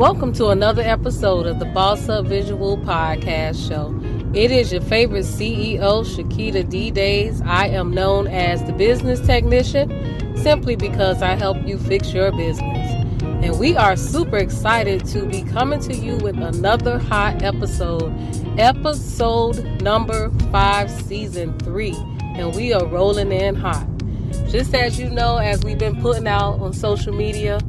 Welcome to another episode of the Boss Up Visual Podcast Show. It is your favorite CEO, Shakita D. Days. I am known as the business technician simply because I help you fix your business. And we are super excited to be coming to you with another hot episode number 5, season 3. And we are rolling in hot. Just as you know, as we've been putting out on social media,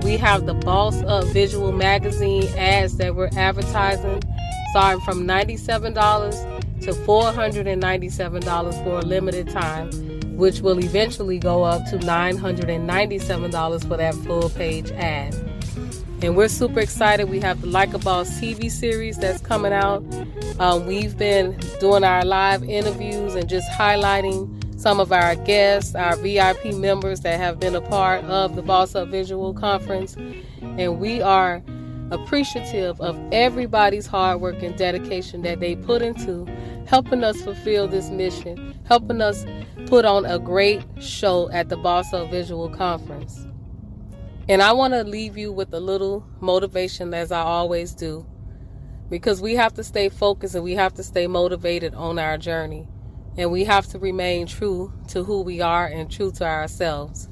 we have the Boss Up Visual Magazine ads that we're advertising, starting from $97 to $497 for a limited time, which will eventually go up to $997 for that full page ad. And we're super excited. We have the Like a Boss TV series that's coming out. We've been doing our live interviews and just highlighting some of our guests, our VIP members that have been a part of the Boss Up Visual Conference. And we are appreciative of everybody's hard work and dedication that they put into helping us fulfill this mission, helping us put on a great show at the Boss Up Visual Conference. And I want to leave you with a little motivation, as I always do, because we have to stay focused and we have to stay motivated on our journey. And we have to remain true to who we are and true to ourselves.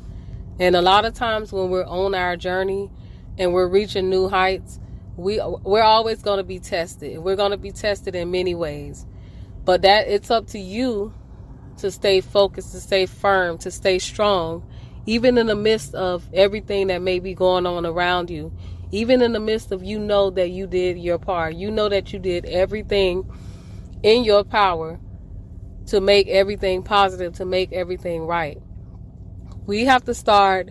And a lot of times when we're on our journey and we're reaching new heights, we're always going to be tested. We're going to be tested in many ways. But that it's up to you to stay focused, to stay firm, to stay strong, even in the midst of everything that may be going on around you. Even in the midst of, you know that you did your part. You know that you did everything in your power to make everything positive, to make everything right. We have to start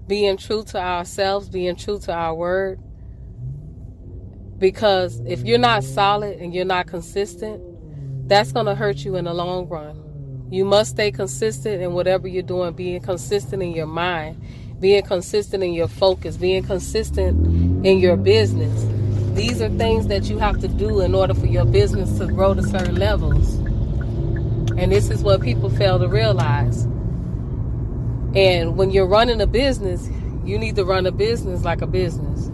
being true to ourselves, being true to our word. Because if you're not solid and you're not consistent, that's going to hurt you in the long run. You must stay consistent in whatever you're doing, being consistent in your mind, being consistent in your focus, being consistent in your business. These are things that you have to do in order for your business to grow to certain levels. And this is what people fail to realize. And when you're running a business, you need to run a business like a business.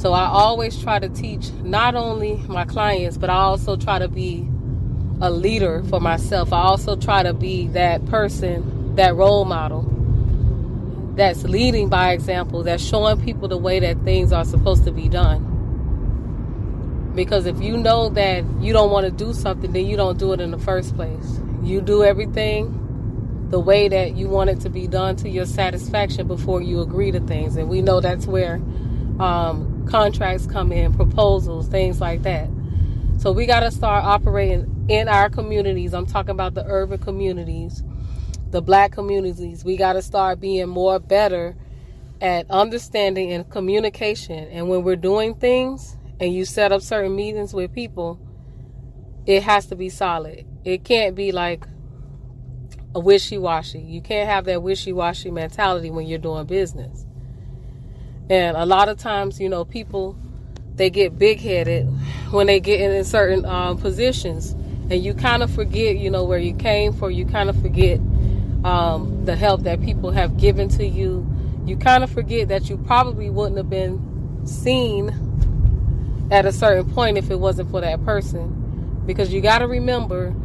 So I always try to teach not only my clients, but I also try to be a leader for myself. I also try to be that person, that role model, that's leading by example, that's showing people the way that things are supposed to be done. Because if you know that you don't want to do something, then you don't do it in the first place. You do everything the way that you want it to be done to your satisfaction before you agree to things. And we know that's where contracts come in, proposals, things like that. So we got to start operating in our communities. I'm talking about the urban communities, the black communities. We got to start being more better at understanding and communication. And when we're doing things and you set up certain meetings with people, it has to be solid. It can't be like a wishy-washy. You can't have that wishy-washy mentality when you're doing business. And a lot of times, people, they get big-headed when they get in certain positions. And you kind of forget, where you came from. You kind of forget the help that people have given to you. You kind of forget that you probably wouldn't have been seen at a certain point if it wasn't for that person. Because you got to remember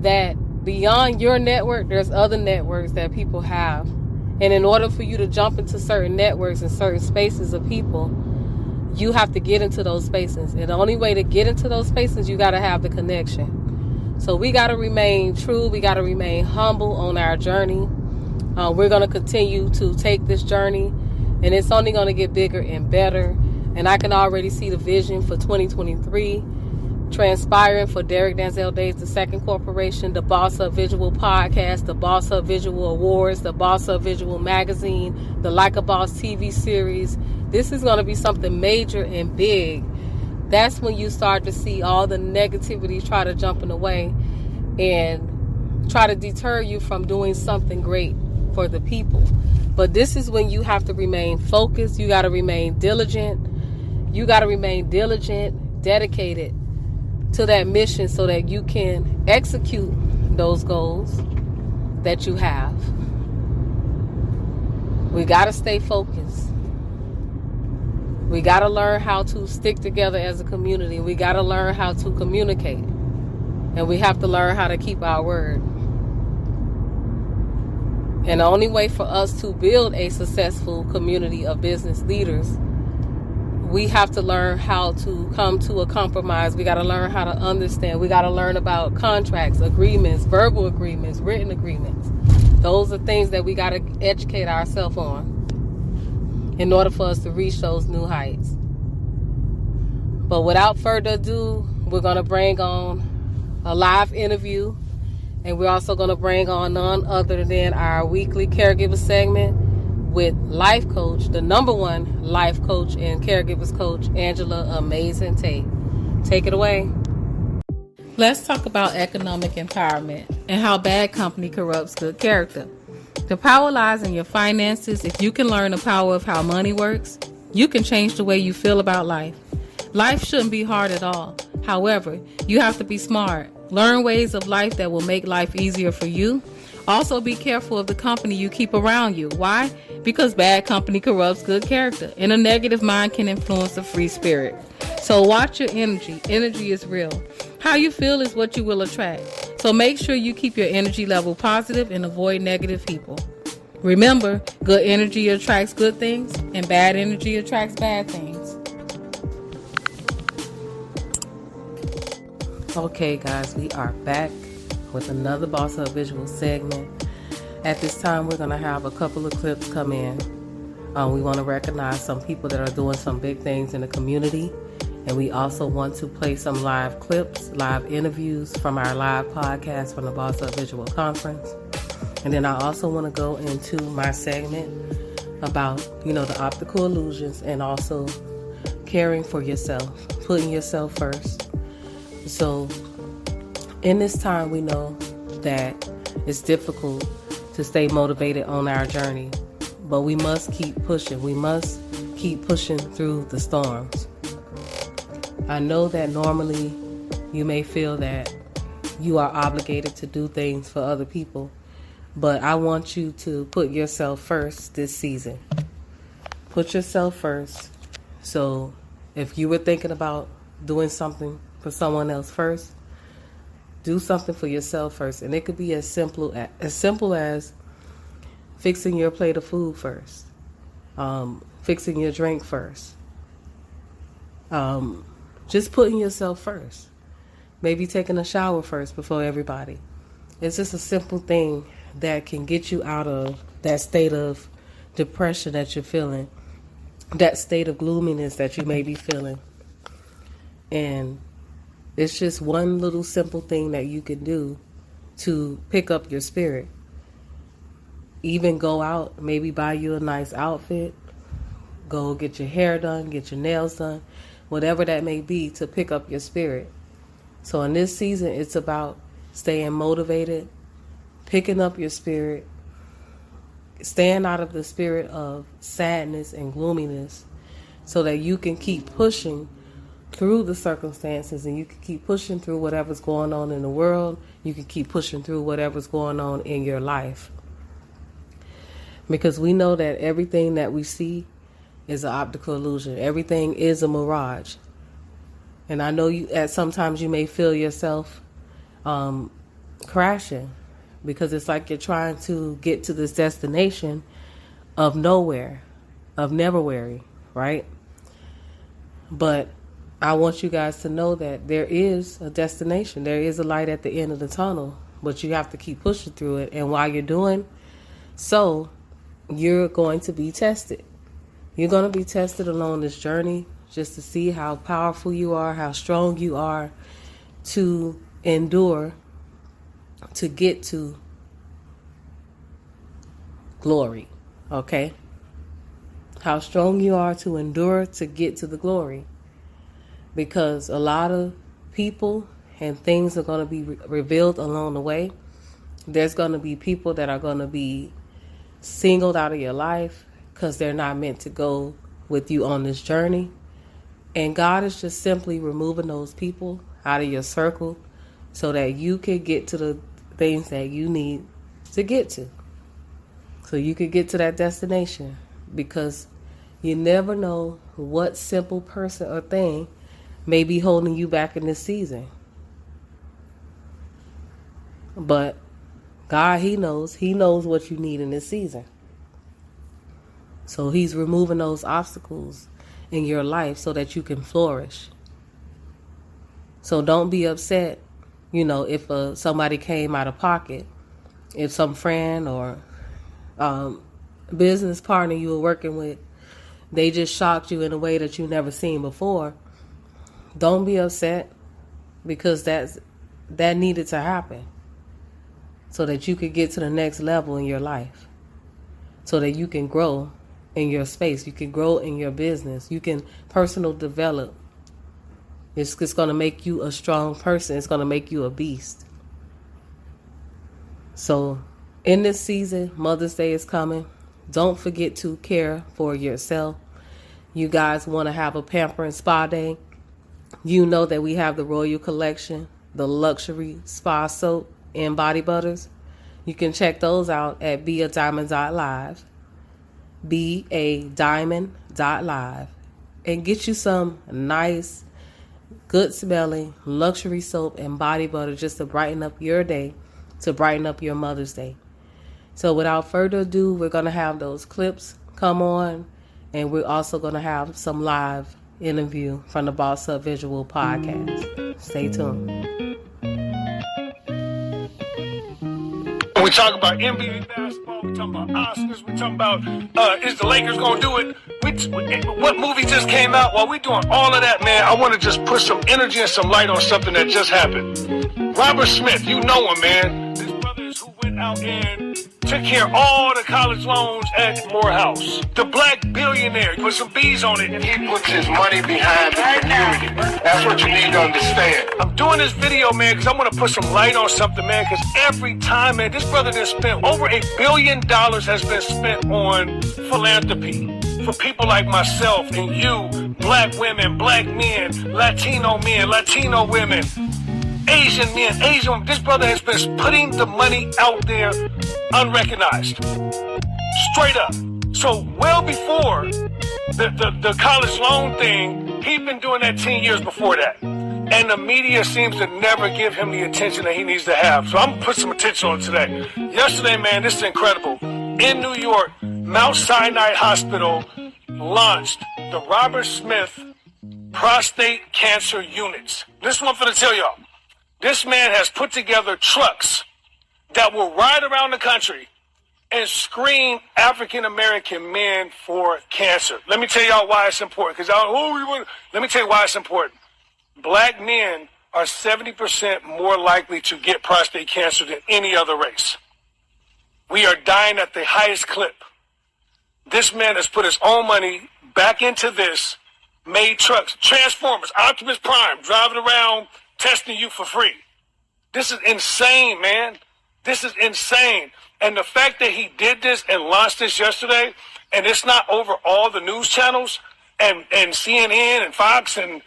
that beyond your network, there's other networks that people have. And in order for you to jump into certain networks and certain spaces of people, you have to get into those spaces. And the only way to get into those spaces, you got to have the connection. So we got to remain true. We got to remain humble on our journey. We're going to continue to take this journey, and it's only going to get bigger and better. And I can already see the vision for 2023 transpiring for Derek Denzel Days II Corporation, the Boss Up Visual Podcast, the Boss Up Visual Awards, the Boss Up Visual Magazine, the Like a Boss TV series. This is going to be something major and big. That's when you start to see all the negativity try to jump in the way and try to deter you from doing something great for the people. But this is when you have to remain focused. You got to remain diligent. You got to remain diligent, dedicated to that mission so that you can execute those goals that you have. We got to stay focused. We got to learn how to stick together as a community. We got to learn how to communicate. And we have to learn how to keep our word. And the only way for us to build a successful community of business leaders, we have to learn how to come to a compromise. We got to learn how to understand. We got to learn about contracts, agreements, verbal agreements, written agreements. Those are things that we got to educate ourselves on in order for us to reach those new heights. But without further ado, we're going to bring on a live interview, and we're also going to bring on none other than our weekly caregiver segment with life coach, the #1 life coach and caregivers coach, Angela Amazing Tate. Take it away. Let's talk about economic empowerment and how bad company corrupts good character. The power lies in your finances. If you can learn the power of how money works, you can change the way you feel about life. Life shouldn't be hard at all. However, you have to be smart. Learn ways of life that will make life easier for you. Also, be careful of the company you keep around you. Why? Because bad company corrupts good character, and a negative mind can influence a free spirit. So watch your energy. Energy is real. How you feel is what you will attract. So make sure you keep your energy level positive and avoid negative people. Remember, good energy attracts good things, and bad energy attracts bad things. Okay, guys, we are back with another Boss Up Visual segment. At this time, we're going to have a couple of clips come in. We want to recognize some people that are doing some big things in the community. And we also want to play some live clips, live interviews from our live podcast from the Boss Up Visual Conference. And then I also want to go into my segment about, the optical illusions and also caring for yourself, putting yourself first. So in this time, we know that it's difficult to stay motivated on our journey, but we must keep pushing. We must keep pushing through the storms. I know that normally you may feel that you are obligated to do things for other people, but I want you to put yourself first this season. Put yourself first. So if you were thinking about doing something for someone else first, do something for yourself first. And it could be as simple as fixing your plate of food first, fixing your drink first, just putting yourself first. Maybe taking a shower first before everybody. It's just a simple thing that can get you out of that state of depression that you're feeling, that state of gloominess that you may be feeling. And it's just one little simple thing that you can do to pick up your spirit. Even go out, maybe buy you a nice outfit, go get your hair done, get your nails done, whatever that may be, to pick up your spirit. So in this season, it's about staying motivated, picking up your spirit, staying out of the spirit of sadness and gloominess so that you can keep pushing through the circumstances, and you can keep pushing through whatever's going on in the world. You can keep pushing through whatever's going on in your life. Because we know that everything that we see is an optical illusion. Everything is a mirage. And I know sometimes you may feel yourself crashing, because it's like you're trying to get to this destination of nowhere, of neverwhere, right? But I want you guys to know that there is a destination. There is a light at the end of the tunnel, but you have to keep pushing through it. And while you're doing so, you're going to be tested. You're going to be tested along this journey just to see how powerful you are, how strong you are to endure to get to glory, okay? How strong you are to endure to get to the glory. Because a lot of people and things are going to be revealed along the way. There's going to be people that are going to be singled out of your life because they're not meant to go with you on this journey. And God is just simply removing those people out of your circle so that you can get to the things that you need to get to. So you can get to that destination, because You never know what simple person or thing may be holding you back in this season. But God, He knows what you need in this season. So He's removing those obstacles in your life so that you can flourish. So don't be upset, if somebody came out of pocket, if some friend or business partner you were working with, they just shocked you in a way that you never seen before. Don't be upset, because that needed to happen so that you could get to the next level in your life, so that you can grow in your space, you can grow in your business, you can personal develop. It's going to make you a strong person. It's going to make you a beast. So in this season, Mother's Day is coming. Don't forget to care for yourself. You guys want to have a pamper and spa day. You know that we have the Royal Collection, the luxury spa soap and body butters. You can check those out at beadiamond.live, beadiamond.live, and get you some nice, good smelling luxury soap and body butter just to brighten up your day, to brighten up your Mother's Day. So without further ado, we're going to have those clips come on, and we're also going to have some live interview from the Boss Up Visual podcast. Stay tuned. We talk about NBA basketball, we talk about Oscars, we talk about is the Lakers going to do it? What movie just came out? While we doing all of that, man, I want to just put some energy and some light on something that just happened. Robert Smith, you know him, man. This brother is who went out and took care of all the college loans at Morehouse. The black billionaire, put some B's on it, and he puts his money behind the community. That's what you need to understand. I'm doing this video, man, because I want to put some light on something, man, because every time, man, this brother has spent over $1 billion has been spent on philanthropy for people like myself and you, black women, black men, Latino women, Asian men, this brother has been putting the money out there unrecognized. Straight up. So well before the college loan thing, he'd been doing that 10 years before that. And the media seems to never give him the attention that he needs to have. So I'm going to put some attention on it today. Yesterday, man, this is incredible. In New York, Mount Sinai Hospital launched the Robert Smith prostate cancer units. This is what I'm going to tell y'all. This man has put together trucks that will ride around the country and screen African-American men for cancer. Let me tell y'all why it's important. Let me tell you why it's important. Black men are 70% more likely to get prostate cancer than any other race. We are dying at the highest clip. This man has put his own money back into this, made trucks, Transformers, Optimus Prime, driving around, testing you for free. This is insane, man. This is insane. And the fact that he did this and launched this yesterday, and it's not over all the news channels and CNN and Fox and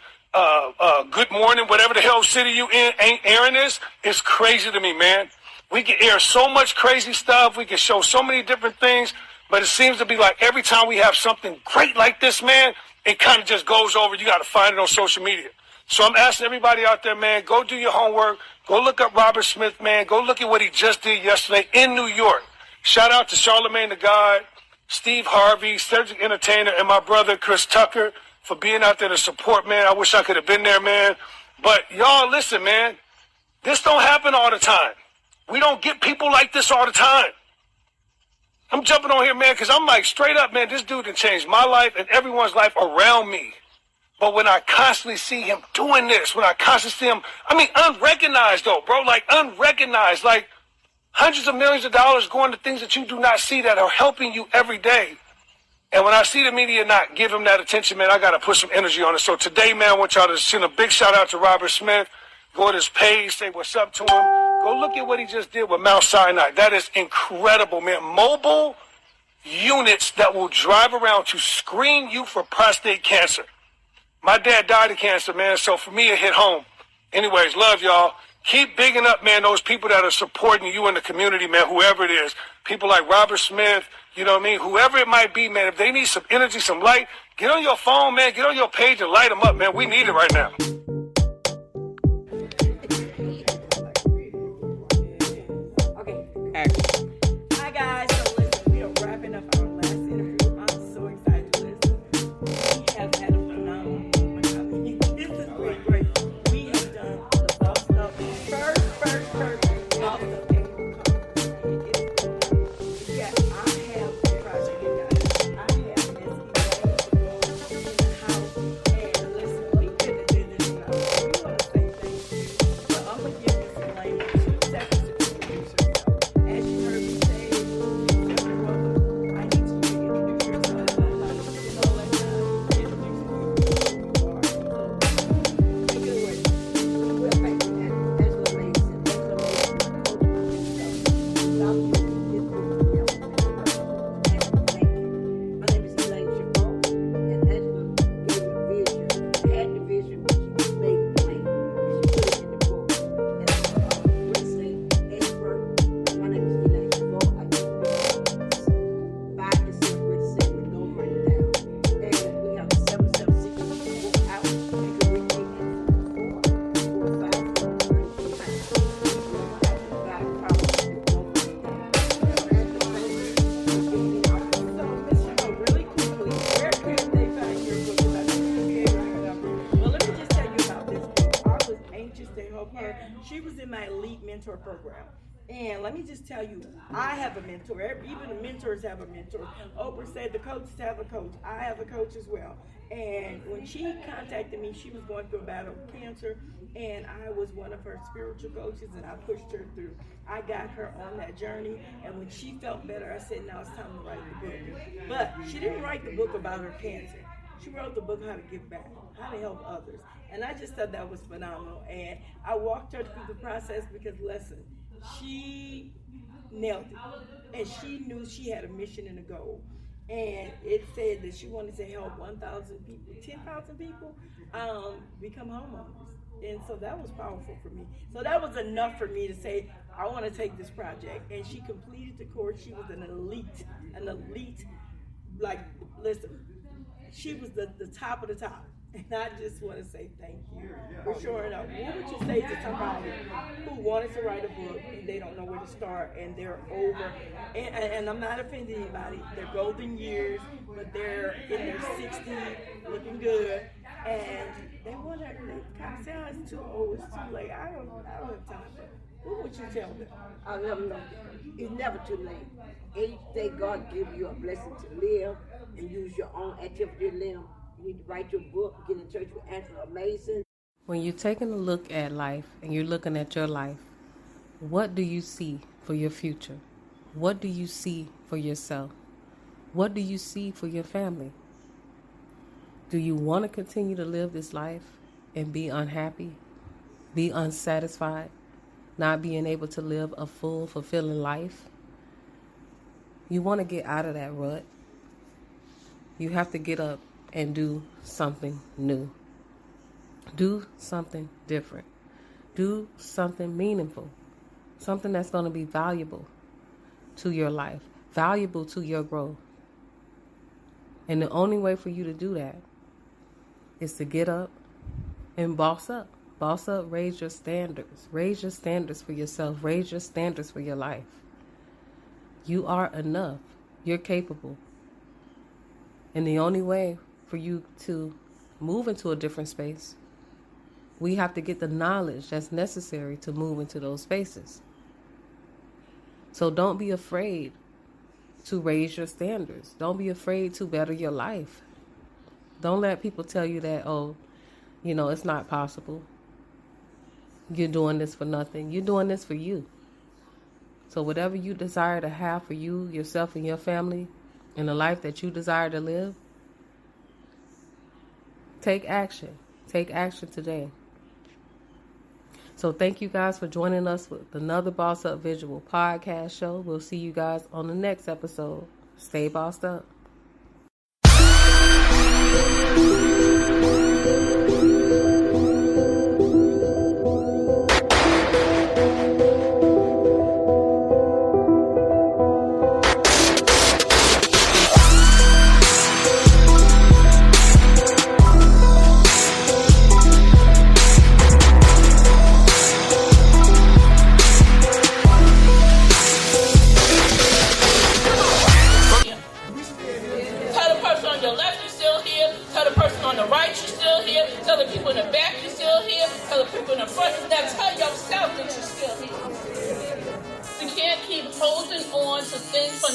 Good Morning, whatever the hell city you in ain't airing this, it's crazy to me, man. We can air so much crazy stuff. We can show so many different things, but it seems to be like every time we have something great like this, man, it kind of just goes over. You got to find it on social media. So I'm asking everybody out there, man, go do your homework. Go look up Robert Smith, man. Go look at what he just did yesterday in New York. Shout out to Charlamagne the God, Steve Harvey, Cedric Entertainer, and my brother Chris Tucker for being out there to support, man. I wish I could have been there, man. But y'all, listen, man, this don't happen all the time. We don't get people like this all the time. I'm jumping on here, man, because I'm like, straight up, man, this dude done changed my life and everyone's life around me. But when I constantly see him doing this, when I constantly see him, unrecognized though, bro, like unrecognized, like hundreds of millions of dollars going to things that you do not see that are helping you every day. And when I see the media not give him that attention, man, I got to put some energy on it. So today, man, I want y'all to send a big shout out to Robert Smith. Go to his page, say what's up to him. Go look at what he just did with Mount Sinai. That is incredible, man. Mobile units that will drive around to screen you for prostate cancer. My dad died of cancer, man, so for me it hit home. Anyways, love y'all. Keep bigging up, man, those people that are supporting you in the community, man, whoever it is. People like Robert Smith, You know what I mean? Whoever it might be, man, if they need some energy, some light, get on your phone, man. Get on your page and light them up, man. We need it right now. Okay. Action. Hi, guys. So, listen, we are wrapping up our last interview. I'm so excited to listen. We have had a phenomenal moment. I mean, this has been great. We have done the boss up first boss up annual conference. Yeah, I have the project, you guys. I have Miss Elaine in the house. And listen, we couldn't do this without her. We want to say thank you. But I'm going to give Miss Elaine 2 seconds to introduce herself. As you heard me say, she's very welcome. I need you to introduce yourself. I'm not going to know like that. Introduce who you are. So, take it away. Well, thank you, Angela Mason. Angela Mason, coach myself. Thank you. My name is Elaine Chabot, and Angela gave me a vision. I had the vision, but she made it plain, and she put it in the book. And I'm a real estate expert. My name is Elaine Chabot. I do business, 5% real estate with no money down. And we have a 776 book out. You can reach me at 454-533. So, Miss Chabot, really quickly, where can they find your book? Well, let me just tell you about this book. I was anxious to help her. She was in my elite mentor program. And let me just tell you, I have a mentor. Even the mentors have a mentor. Oprah said the coaches have a coach. I have a coach as well. And when she contacted me, she was going through a battle with cancer, and I was one of her spiritual coaches, and I pushed her through. I got her on that journey, and when she felt better, I said, now it's time to write the book. But she didn't write the book about her cancer. She wrote the book, How to Give Back, how to help others. And I just thought that was phenomenal. And I walked her through the process because, listen, she nailed it. And she knew she had a mission and a goal. And it said that she wanted to help 1,000 people, 10,000 people become homeowners. And so that was powerful for me. So that was enough for me to say, I want to take this project. And she completed the course. She was an elite, like, listen, she was the top of the top. And I just want to say thank you for showing up. What would you say to somebody who wanted to write a book and they don't know where to start and they're over, and I'm not offending anybody, they're golden years, but they're in their 60s, looking good, and they want to, they kind of say, oh, it's too old, it's too late. I don't have time for it. What would you tell them? I let them know it's never too late. Each day God gives you a blessing to live and use your own activity to live. You need to write your book, get in touch with Angela Mason. When you're taking a look at life and you're looking at your life, what do you see for your future? What do you see for yourself? What do you see for your family? Do you want to continue to live this life and be unhappy, be unsatisfied, not being able to live a full, fulfilling life? You want to get out of that rut. You have to get up and do something new. Do something different. Do something meaningful. Something that's going to be valuable to your life, valuable to your growth. And the only way for you to do that is to get up and boss up. Boss up, raise your standards. Raise your standards for yourself. Raise your standards for your life. You are enough. You're capable. And the only way for you to move into a different space, we have to get the knowledge that's necessary to move into those spaces. So don't be afraid to raise your standards. Don't be afraid to better your life. Don't let people tell you that, oh, you know, it's not possible. You're doing this for nothing. You're doing this for you. So whatever you desire to have for you, yourself, and your family, and the life that you desire to live, take action. Take action today. So thank you guys for joining us with another Boss Up Visual podcast show. We'll see you guys on the next episode. Stay bossed up.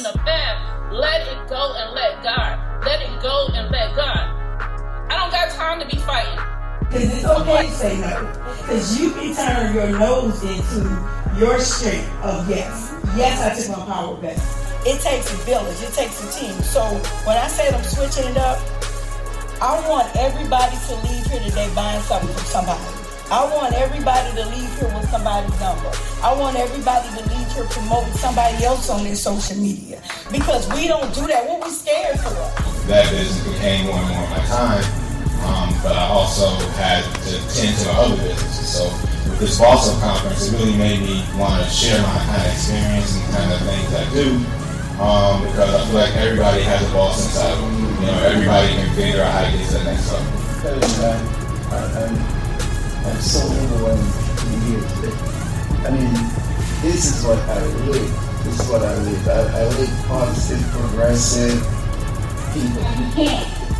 in the fam. Let it go and let God. Let it go and let God. I don't got time to be fighting. Because it's okay to say no. Because you can turn your nose into your strength of yes. Yes, I took my power back. It takes a village. It takes a team. So when I said I'm switching it up, I want everybody to leave here today buying something from somebody. I want everybody to leave here with somebody's number. I want everybody to leave here promoting somebody else on their social media. Because we don't do that. What we scared for? That business became more and more of my time, but I also had to tend to other businesses. So with this Boss Up conference, it really made me want to share my kind of experience and kind of things I do, because I feel like everybody has a boss inside of them. You know, everybody can figure out how to get to the next level. I'm so overwhelmed to be here today. I mean, this is what I live. This is what I live. I live positive, progressive people.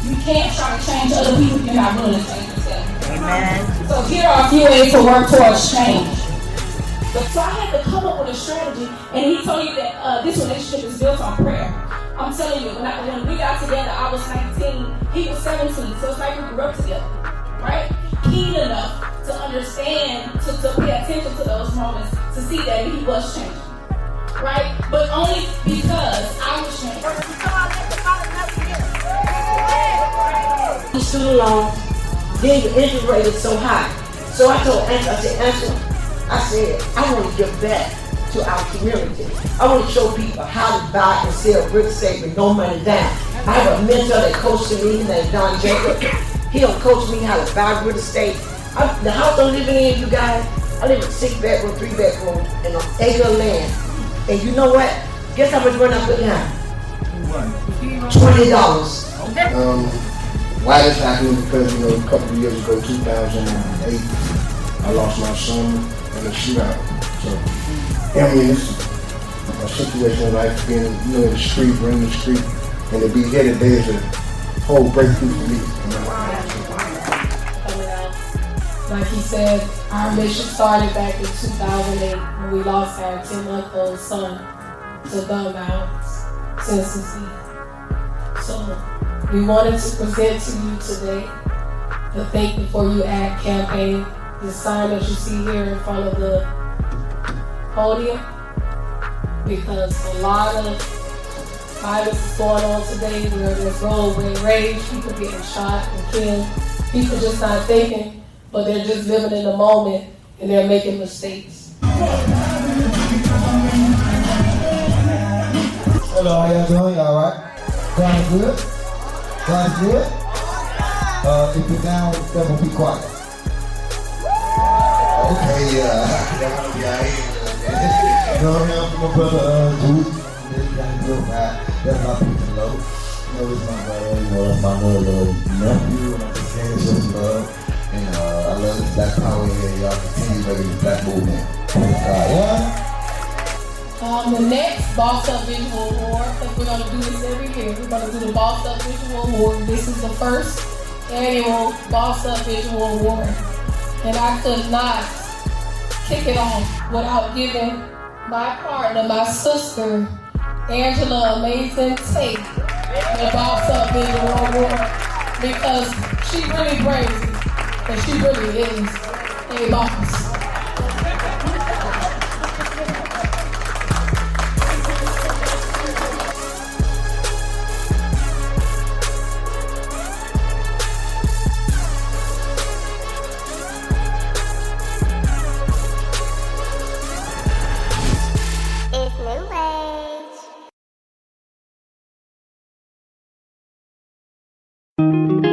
You can't try to change other people if you're not willing to change yourself. Amen. So here are a few ways to work towards change. So I had to come up with a strategy, and he told you that this relationship is built on prayer. I'm telling you, when we got together, I was 19, he was 17, so it's like we grew up together, right? Keen enough to understand, to pay attention to those moments, to see that he was changing, right? But only because I was changing. You student loan, then your interest rate is so high. So I told Angela, I said, I want to give back to our community. I want to show people how to buy and sell real estate with no money down. I have a mentor that coached me named Don Jacob. He'll coach me how to buy real estate. The house I'm living in, you guys, I live in 6-bedroom, 3-bedroom, and an acre of land. And you know what? Guess how much money I put down? $20. Why this happened? Because, a couple of years ago, 2008, I lost my son in a shootout. So, I mean, it's a situation in life, being, in the street, running the street, and to be here today is a whole breakthrough for me. Coming out. Like he said, our mission started back in 2008 when we lost our 10-month-old son to gun violence senselessly. So we wanted to present to you today the Think Before You Act campaign, the sign that you see here in front of the podium, because a lot of violence is going on today where there's roadway rage, people getting shot and killed, people just not thinking, but they're just living in the moment and they're making mistakes. Hello, how y'all doing? Y'all alright? God good? God good? If you're down, then be quiet. Okay, that wanna be out here. You know, I'm my brother, Jude. That's my people know. It's my brother, that's my little nephew, and I'm just saying it's just love. And I love this Black Power here. Y'all continue making this Black movement. Yeah? The next Boss Up Visual Award, because we're going to do this every year. We're going to do the Boss Up Visual Award. This is the first annual Boss Up Visual Award. And I could not kick it off without giving my partner, my sister, Angela Amazing Tate, the Boss Up Visual Award, because she really brings it, and she really is a boss. New Age.